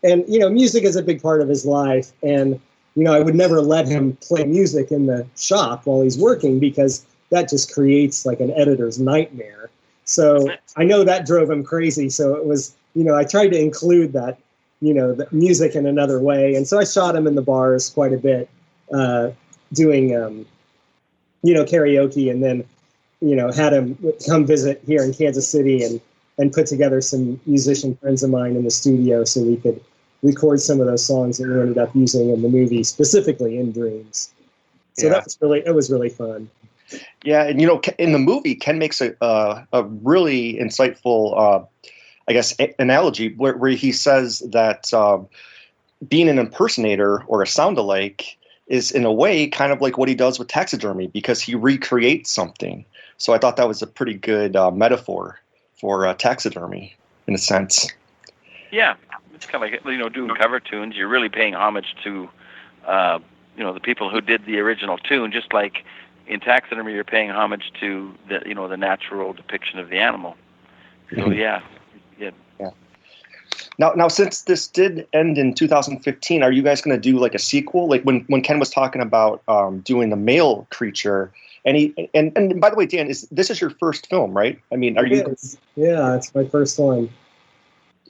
[SPEAKER 8] music is a big part of his life, and I would never let him play music in the shop while he's working, because that just creates like an editor's nightmare. So I know that drove him crazy. So it was I tried to include that the music in another way, and so I shot him in the bars quite a bit, doing karaoke, and then had him come visit here in Kansas City and put together some musician friends of mine in the studio so we could record some of those songs that we ended up using in the movie, specifically In Dreams. So it was really fun.
[SPEAKER 5] Yeah, and in the movie, Ken makes a really insightful, analogy where he says that being an impersonator or a sound-alike is in a way kind of like what he does with taxidermy, because he recreates something. So I thought that was a pretty good metaphor for taxidermy in a sense.
[SPEAKER 6] Yeah, it's kind of like doing cover tunes. You're really paying homage to the people who did the original tune, just like in taxidermy, you're paying homage to the natural depiction of the animal. So yeah.
[SPEAKER 5] Now, since this did end in 2015, are you guys going to do like a sequel? Like when Ken was talking about doing the male creature, and by the way, Dan, this is your first film, right? I mean, are you?
[SPEAKER 8] Yeah, it's my first one.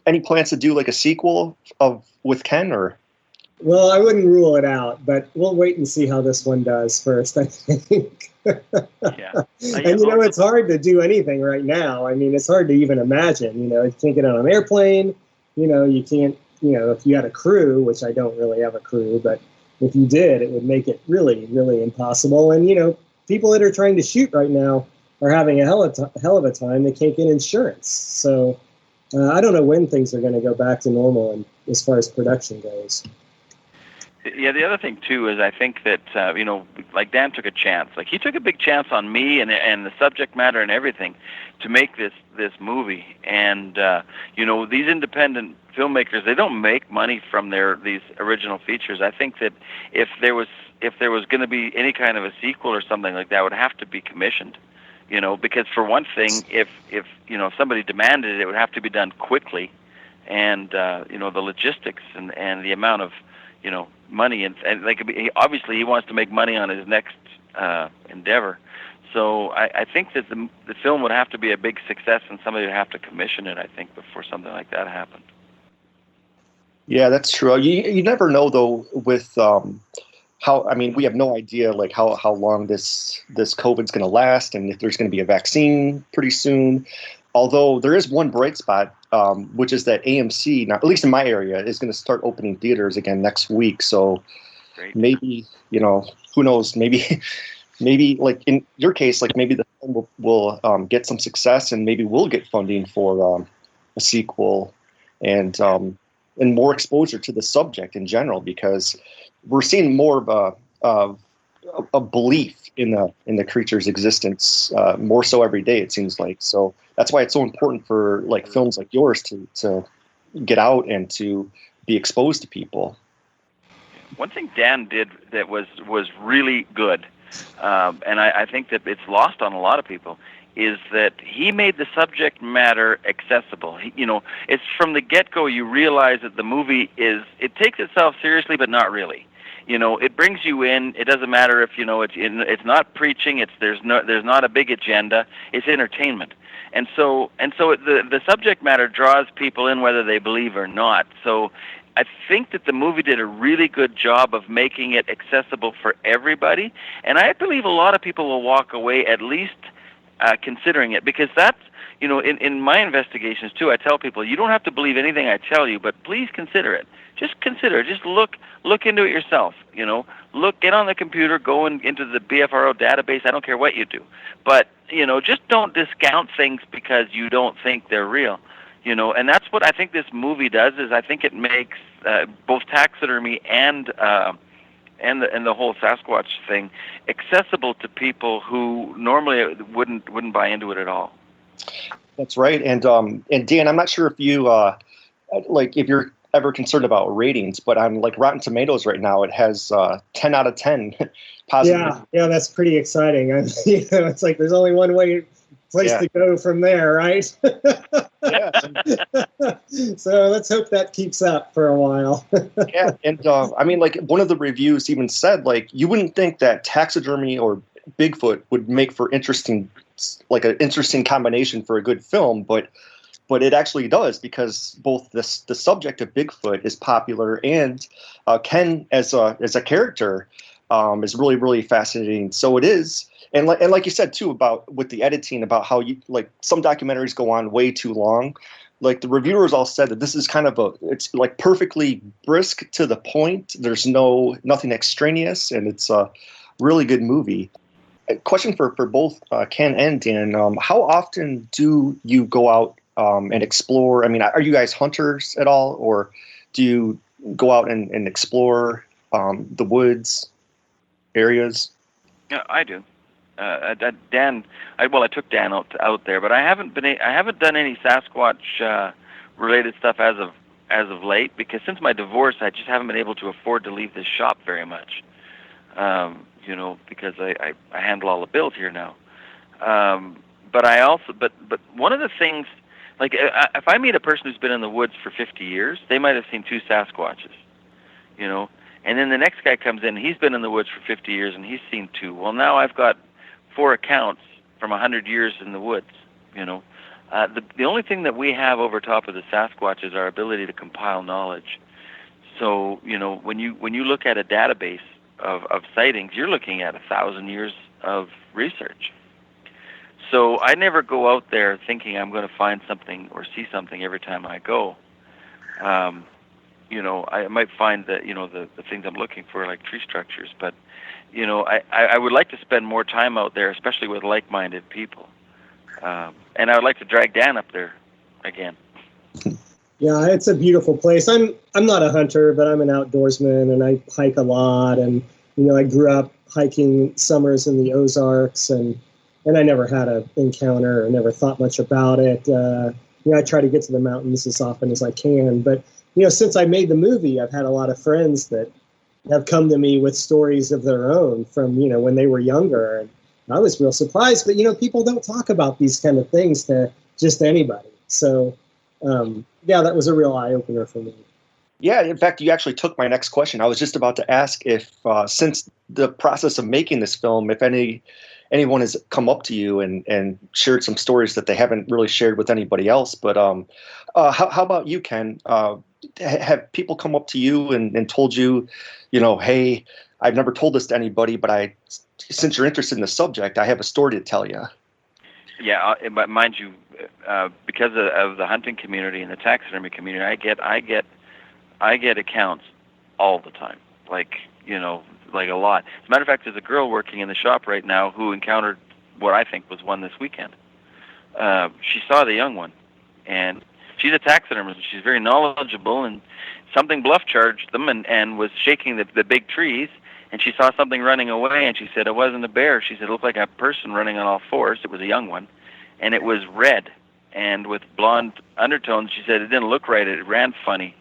[SPEAKER 5] Any plans to do like a sequel with Ken, or?
[SPEAKER 8] Well, I wouldn't rule it out, but we'll wait and see how this one does first, I think.
[SPEAKER 6] Yeah.
[SPEAKER 8] And it's hard to do anything right now. I mean, it's hard to even imagine. You can't get on an airplane. You can't. If you had a crew, which I don't really have a crew, but if you did, it would make it really, really impossible. And people that are trying to shoot right now are having a hell of a time. They can't get insurance, so I don't know when things are going to go back to normal, and as far as production goes.
[SPEAKER 6] Yeah, the other thing too is I think that like Dan took a chance. Like he took a big chance on me and the subject matter and everything to make this movie. And these independent filmmakers, they don't make money from these original features. I think that if there was going to be any kind of a sequel or something like that, it would have to be commissioned. Because for one thing, if somebody demanded it, it would have to be done quickly, and the logistics and the amount of money and like obviously he wants to make money on his next endeavor. So I think that the film would have to be a big success, and somebody would have to commission it, I think, before something like that happened.
[SPEAKER 5] Yeah, that's true. You never know though with we have no idea like how long this COVID's going to last, and if there's going to be a vaccine pretty soon. Although there is one bright spot, which is that AMC, now at least in my area, is going to start opening theaters again next week. So
[SPEAKER 6] Great.
[SPEAKER 5] Maybe, who knows? Maybe like in your case, like maybe the film will get some success, and maybe we'll get funding for a sequel and more exposure to the subject in general, because we're seeing more of a belief in the creature's existence more so every day, it seems like. So that's why it's so important for like films like yours to get out and to be exposed to people.
[SPEAKER 6] One thing Dan did that was really good, and I think that it's lost on a lot of people, is that he made the subject matter accessible. It's from the get-go you realize that the movie it takes itself seriously, but not really. It brings you in. It doesn't matter if it's not preaching. There's not a big agenda. It's entertainment, and so the subject matter draws people in whether they believe or not. So I think that the movie did a really good job of making it accessible for everybody, and I believe a lot of people will walk away at least considering it, because that's in my investigations too, I tell people you don't have to believe anything I tell you, but please consider it. Just consider. Just look into it yourself. Get on the computer, go into the BFRO database. I don't care what you do, but just don't discount things because you don't think they're real. And that's what I think this movie does. Is I think it makes both taxidermy and the whole Sasquatch thing accessible to people who normally wouldn't buy into it at all.
[SPEAKER 5] That's right. And Dan, I'm not sure if you if you're ever concerned about ratings, but on like Rotten Tomatoes right now, it has 10 out of 10 positive.
[SPEAKER 8] Yeah, that's pretty exciting. It's like there's only one place to go from there, right?
[SPEAKER 5] Yeah.
[SPEAKER 8] So let's hope that keeps up for a while.
[SPEAKER 5] Yeah, and like one of the reviews even said, like, you wouldn't think that taxidermy or Bigfoot would make for an interesting combination for a good film, but it actually does, because both the subject of Bigfoot is popular, and Ken as a character is really, really fascinating. So it is, and like you said too about with the editing, about how some documentaries go on way too long. Like the reviewers all said that this is kind of it's like perfectly brisk to the point. There's nothing extraneous, and it's a really good movie. A question for both Ken and Dan: how often do you go out and explore? I mean, are you guys hunters at all, or do you go out and explore the woods areas?
[SPEAKER 6] Yeah, I do. Dan, I took Dan out there, but I haven't done any Sasquatch related stuff as as of late, because since my divorce, I just haven't been able to afford to leave this shop very much. Because I handle all the bills here now. But one of the things, like if I meet a person who's been in the woods for 50 years, they might have seen 2 Sasquatches, and then the next guy comes in, he's been in the woods for 50 years and he's seen 2. Well, now I've got 4 accounts from 100 years in the woods, The only thing that we have over top of the Sasquatch is our ability to compile knowledge. So, when you look at a database of sightings, you're looking at 1,000 years of research. So I never go out there thinking I'm going to find something or see something every time I go. I might find that, the things I'm looking for, like tree structures, but, I would like to spend more time out there, especially with like-minded people. And I would like to drag Dan up there again.
[SPEAKER 8] Yeah, it's a beautiful place. I'm not a hunter, but I'm an outdoorsman, and I hike a lot. And I grew up hiking summers in the Ozarks, and I never had an encounter or never thought much about it. I try to get to the mountains as often as I can. But since I made the movie, I've had a lot of friends that have come to me with stories of their own from when they were younger, and I was real surprised. But people don't talk about these kind of things to just anybody. So. That was a real eye-opener for me.
[SPEAKER 5] Yeah, in fact, you actually took my next question. I was just about to ask if, since the process of making this film, if anyone has come up to you and shared some stories that they haven't really shared with anybody else. But how about you, Ken? Have people come up to you and told you, hey, I've never told this to anybody, but since you're interested in the subject, I have a story to tell you.
[SPEAKER 6] Yeah, but mind you, because of the hunting community and the taxidermy community, I get accounts all the time, like a lot. As a matter of fact, there's a girl working in the shop right now who encountered what I think was one this weekend. She saw the young one, and she's a taxidermist. She's very knowledgeable, and something bluff charged them and was shaking the big trees. And she saw something running away, and she said it wasn't a bear. She said it looked like a person running on all fours. It was a young one, and it was red and with blonde undertones. She said it didn't look right. It ran funny,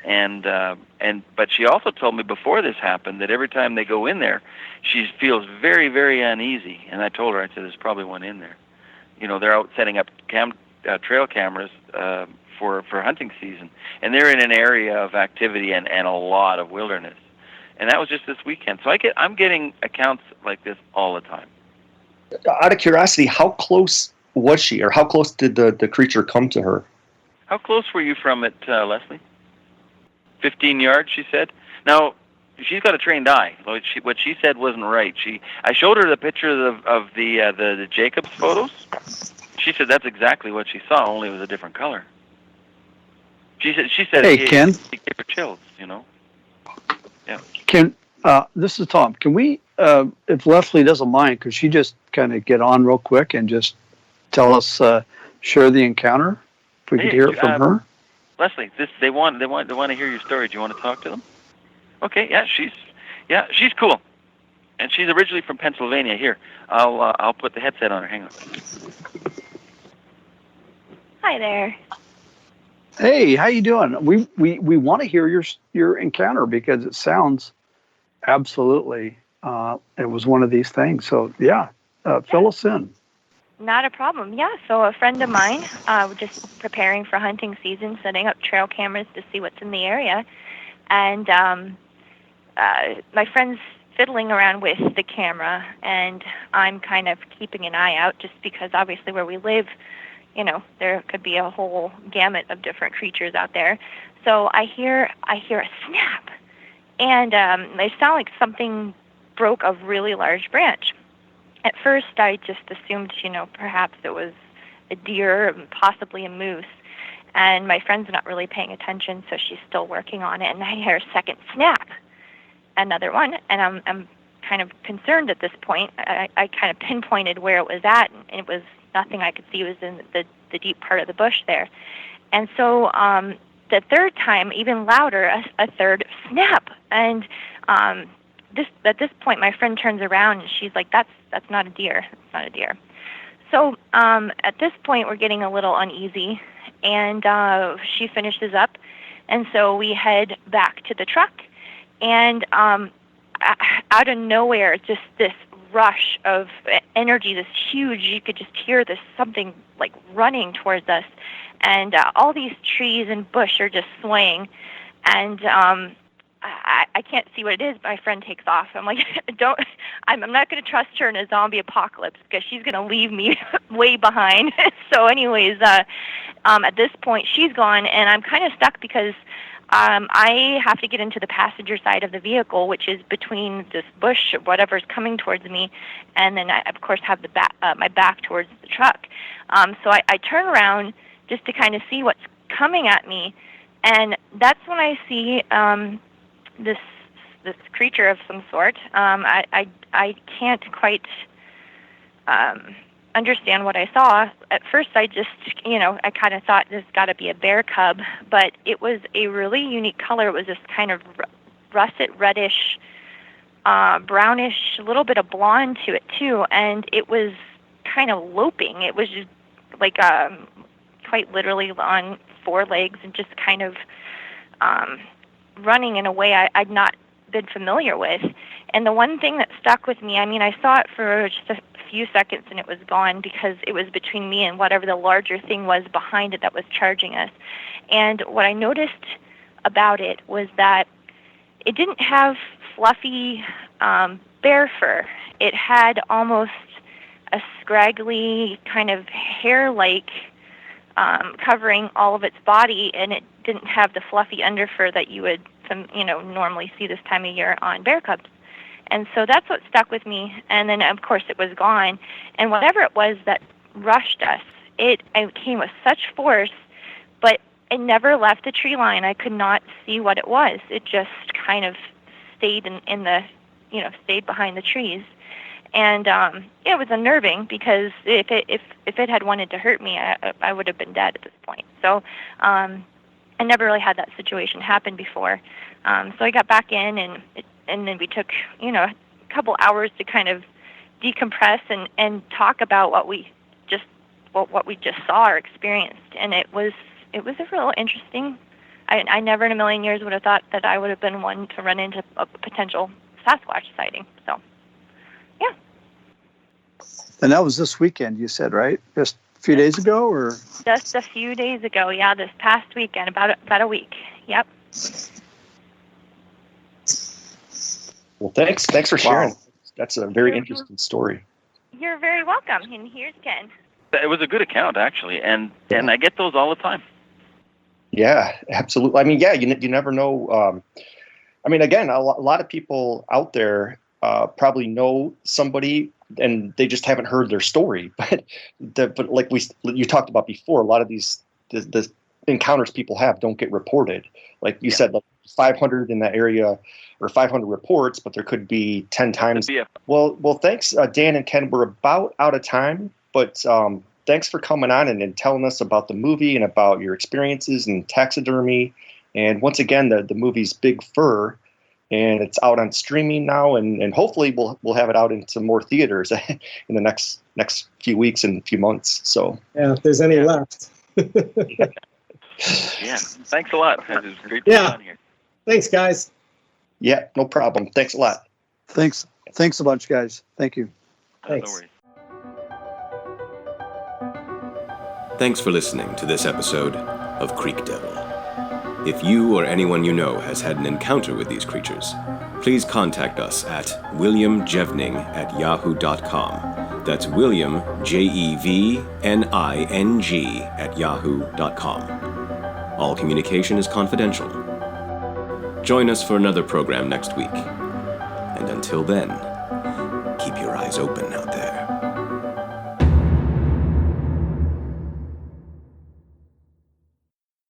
[SPEAKER 6] but she also told me before this happened that every time they go in there, she feels very, very uneasy. And I told her, I said, there's probably one in there. They're out setting up trail cameras for hunting season, and they're in an area of activity and a lot of wilderness. And that was just this weekend. So I'm getting accounts like this all the time.
[SPEAKER 5] Out of curiosity, how close was she, or how close did the creature come to her?
[SPEAKER 6] How close were you from it, Leslie? 15 yards, she said. Now, she's got a trained eye. What she said wasn't right. I showed her the picture of the Jacobs photos. She said that's exactly what she saw, only it was a different color. She said
[SPEAKER 7] hey, Ken.
[SPEAKER 6] It gave her chills, Yeah.
[SPEAKER 7] Ken, this is Tom. Can we, if Leslie doesn't mind, could she just kind of get on real quick and just tell us, share the encounter? If we could hear it from her.
[SPEAKER 6] Leslie, they want to hear your story. Do you want to talk to them? Okay. Yeah, she's cool, and she's originally from Pennsylvania. Here, I'll put the headset on her. Hang on.
[SPEAKER 10] Hi there.
[SPEAKER 7] Hey, how you doing? We want to hear your encounter because it sounds absolutely it was one of these things. So yeah, fill us in.
[SPEAKER 10] Not a problem. Yeah. So a friend of mine, just preparing for hunting season, setting up trail cameras to see what's in the area, and my friend's fiddling around with the camera, and I'm kind of keeping an eye out just because obviously where we live, there could be a whole gamut of different creatures out there. So I hear a snap, and they sound like something broke a really large branch. At first, I just assumed, perhaps it was a deer, possibly a moose. And my friend's not really paying attention, so she's still working on it. And I hear a second snap, another one, and I'm kind of concerned at this point. I kind of pinpointed where it was at, and it was nothing I could see. It was in the deep part of the bush there. And so the third time, even louder, a third snap. And at this point, my friend turns around, and she's like, that's not a deer. It's not a deer. So at this point, we're getting a little uneasy, and she finishes up, And so we head back to the truck, and out of nowhere, just this rush of energy, this huge, you could just hear this something like running towards us, and all these trees and bush are just swaying, and I can't see what it is. My friend takes off. I'm like, I'm not going to trust her in a zombie apocalypse because she's going to leave me way behind. So anyways, at this point, she's gone, and I'm kind of stuck because I have to get into the passenger side of the vehicle, which is between this bush, whatever's coming towards me, and then I, of course, have my back towards the truck. So I turn around just to kind of see what's coming at me, and that's when I see this creature of some sort. I can't quite understand what I saw. At first, I just, I kind of thought this got to be a bear cub, but it was a really unique color. It was this kind of russet reddish, brownish, a little bit of blonde to it too, and it was kind of loping. It was just like quite literally on 4 legs and just kind of running in a way I'd not been familiar with. And the one thing that stuck with me, I saw it for just a few seconds and it was gone because it was between me and whatever the larger thing was behind it that was charging us. And what I noticed about it was that it didn't have fluffy bear fur. It had almost a scraggly kind of hair-like covering all of its body, and it didn't have the fluffy underfur that you would normally see this time of year on bear cubs. And so that's what stuck with me. And then, of course, it was gone. And whatever it was that rushed us, it came with such force, but it never left the tree line. I could not see what it was. It just kind of stayed in the, stayed behind the trees. And it was unnerving because if it had wanted to hurt me, I would have been dead at this point. So I never really had that situation happen before. So I got back in, and then we took a couple hours to kind of decompress and talk about what we just saw or experienced. And it was a real interesting. I never in a million years would have thought that I would have been one to run into a potential Sasquatch sighting. So. Yeah.
[SPEAKER 7] And that was this weekend, you said, right? Just a few days ago, or?
[SPEAKER 10] Just a few days ago, yeah. This past weekend, about a week. Yep.
[SPEAKER 5] Well, thanks for sharing. Wow. That's a very interesting story.
[SPEAKER 10] You're very welcome. And here's Ken.
[SPEAKER 6] It was a good account, actually, and I get those all the time.
[SPEAKER 5] Yeah, absolutely. You never know. Again, a lot of people out there probably know somebody and they just haven't heard their story. But like you talked about before, a lot of these the encounters people have don't get reported. Like you said, like 500 in that area or 500 reports, but there could be 10 times. Well, thanks, Dan and Ken. We're about out of time, but thanks for coming on and telling us about the movie and about your experiences in taxidermy. And once again, the movie's Big Fur. And it's out on streaming now, and hopefully we'll have it out into more theaters in the next few weeks and few months. So
[SPEAKER 8] if there's any left.
[SPEAKER 6] Yeah, thanks a lot. It was great to be on here.
[SPEAKER 8] Thanks, guys.
[SPEAKER 5] Yeah, no problem. Thanks a lot.
[SPEAKER 7] Thanks a bunch, guys. Thank you.
[SPEAKER 8] Thanks.
[SPEAKER 6] No worries.
[SPEAKER 4] Thanks for listening to this episode of Creek Devil. If you or anyone you know has had an encounter with these creatures, please contact us at williamjevning@yahoo.com. That's William, Jevning @yahoo.com. All communication is confidential. Join us for another program next week. And until then, keep your eyes open.